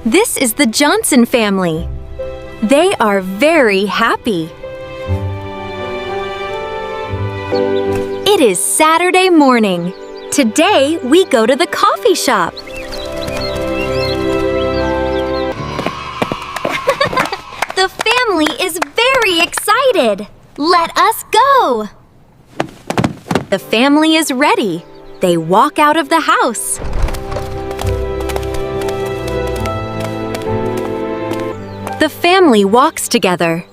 This is the Johnson family. They are very happy. It is Saturday morning. Today we go to the coffee shop. The family is very excited. Let us go. The family is ready. They walk out of the house. The family walks together.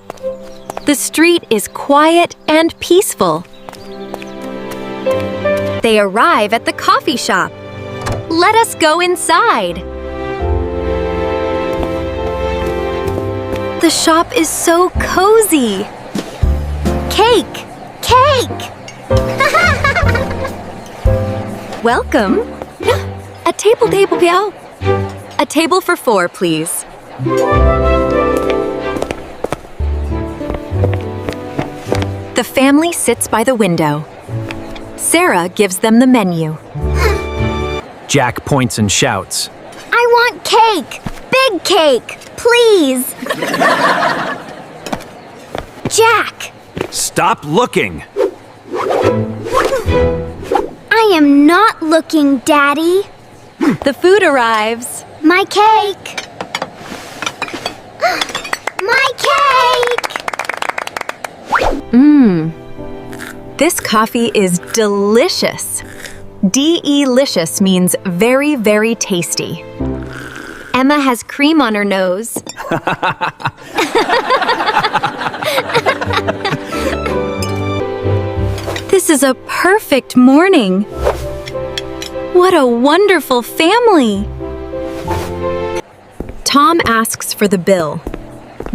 The street is quiet and peaceful. They arrive at the coffee shop. Let us go inside. The shop is so cozy. Cake! Cake! Welcome. A table, Piao. A table for 4, please. The family sits by the window. Sarah gives them the menu. Jack points and shouts. I want cake! Big cake! Please! Jack! Stop looking! I am not looking, Daddy. The food arrives. My cake! My cake! This coffee is delicious. D-E-licious means very, very tasty. Emma has cream on her nose. This is a perfect morning. What a wonderful family. Tom asks for the bill.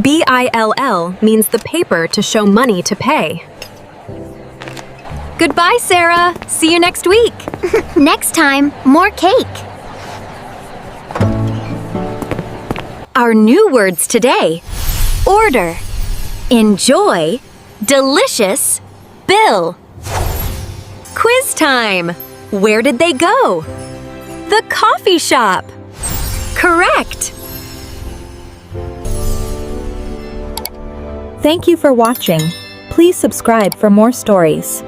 B-I-L-L means the paper to show money to pay. Goodbye, Sarah. See you next week. Next time, more cake. Our new words today: order, enjoy, delicious, bill. Quiz time! Where did they go? The coffee shop. Correct! Thank you for watching. Please subscribe for more stories.